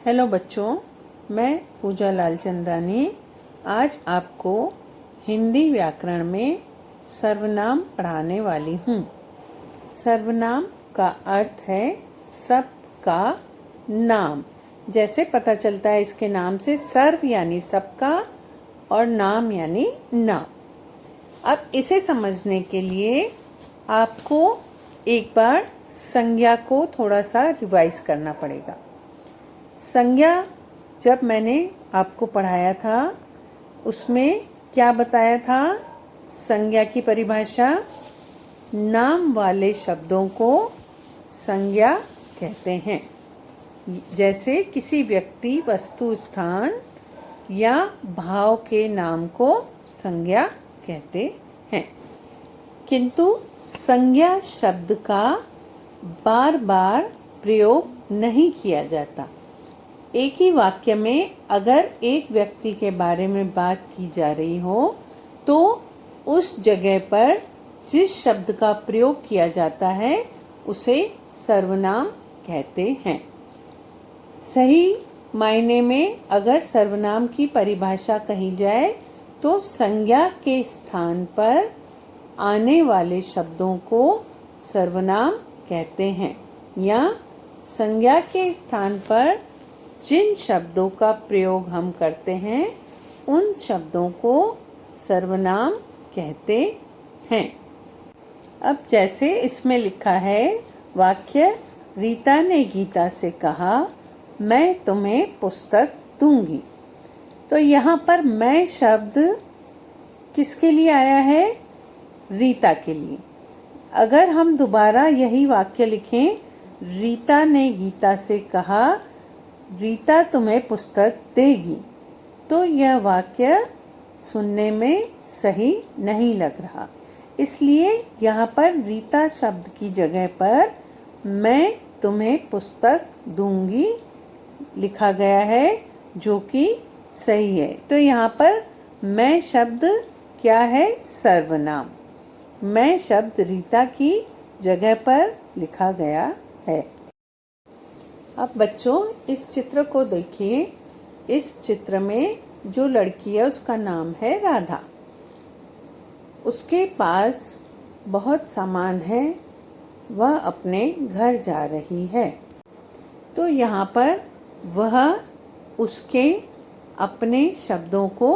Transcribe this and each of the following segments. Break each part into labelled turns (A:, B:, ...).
A: Hello बच्चों, मैं पूजा लालचंदानी आज आपको हिंदी व्याकरण में सर्वनाम पढ़ाने वाली हूँ। सर्वनाम का अर्थ है सबका नाम। जैसे पता चलता है इसके नाम से, सर्व यानी सबका और नाम यानी नाम। अब इसे समझने के लिए आपको एक बार संज्ञा को थोड़ा सा रिवाइज करना पड़ेगा। संज्ञा जब मैंने आपको पढ़ाया था उसमें क्या बताया था? संज्ञा की परिभाषा, नाम वाले शब्दों को संज्ञा कहते हैं। जैसे किसी व्यक्ति, वस्तु, स्थान या भाव के नाम को संज्ञा कहते हैं। किंतु संज्ञा शब्द का बार बार प्रयोग नहीं किया जाता। एक ही वाक्य में अगर एक व्यक्ति के बारे में बात की जा रही हो तो उस जगह पर जिस शब्द का प्रयोग किया जाता है उसे सर्वनाम कहते हैं। सही मायने में अगर सर्वनाम की परिभाषा कही जाए तो संज्ञा के स्थान पर आने वाले शब्दों को सर्वनाम कहते हैं, या संज्ञा के स्थान पर जिन शब्दों का प्रयोग हम करते हैं उन शब्दों को सर्वनाम कहते हैं। अब जैसे इसमें लिखा है वाक्य, रीता ने गीता से कहा मैं तुम्हें पुस्तक दूंगी। तो यहाँ पर मैं शब्द किसके लिए आया है? रीता के लिए। अगर हम दोबारा यही वाक्य लिखें, रीता ने गीता से कहा रीता तुम्हें पुस्तक देगी, तो यह वाक्य सुनने में सही नहीं लग रहा। इसलिए यहाँ पर रीता शब्द की जगह पर मैं तुम्हें पुस्तक दूंगी लिखा गया है, जो कि सही है। तो यहाँ पर मैं शब्द क्या है? सर्वनाम। मैं शब्द रीता की जगह पर लिखा गया है। अब बच्चों इस चित्र को देखिए। इस चित्र में जो लड़की है उसका नाम है राधा। उसके पास बहुत सामान है, वह अपने घर जा रही है। तो यहाँ पर वह उसके अपने शब्दों को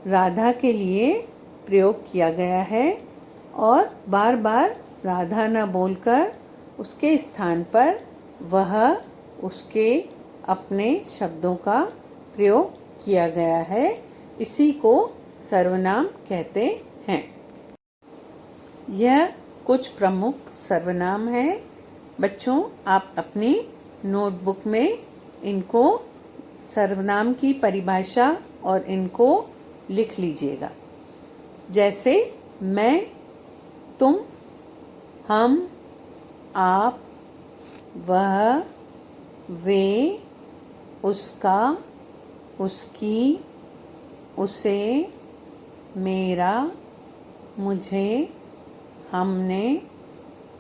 A: राधा के लिए प्रयोग किया गया है और बार बार राधा न बोलकर उसके स्थान पर वह उसके अपने शब्दों का प्रयोग किया गया है। इसी को सर्वनाम कहते हैं। यह कुछ प्रमुख सर्वनाम हैं। बच्चों आप अपनी नोटबुक में इनको, सर्वनाम की परिभाषा और इनको लिख लीजिएगा। जैसे मैं, तुम, हम, आप, वह, वे, उसका, उसकी, उसे, मेरा, मुझे, हमने,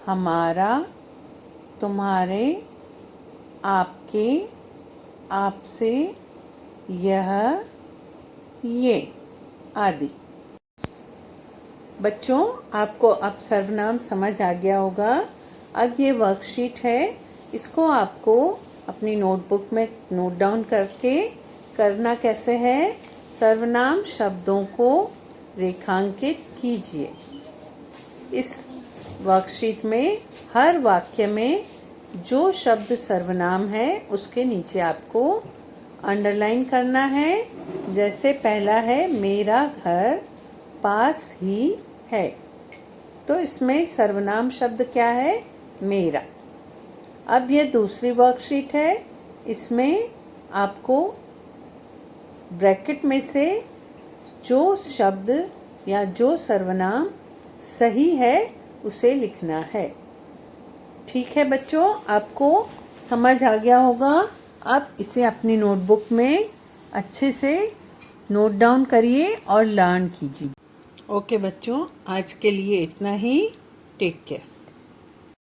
A: हमारा, तुम्हारे, आपके, आपसे, यह, ये आदि। बच्चों आपको अब सर्वनाम समझ आ गया होगा। अब ये वर्कशीट है, इसको आपको अपनी नोटबुक में नोट डाउन करके करना कैसे है? सर्वनाम शब्दों को रेखांकित कीजिए। इस वर्कशीट में हर वाक्य में जो शब्द सर्वनाम है उसके नीचे आपको अंडरलाइन करना है। जैसे पहला है मेरा घर पास ही है, तो इसमें सर्वनाम शब्द क्या है? मेरा। अब ये दूसरी वर्कशीट है, इसमें आपको ब्रैकेट में से जो शब्द या जो सर्वनाम सही है उसे लिखना है। ठीक है बच्चों, आपको समझ आ गया होगा। अब इसे अपनी नोटबुक में अच्छे से नोट डाउन करिए और लर्न कीजिए। ओके बच्चों, आज के लिए इतना ही। Take care.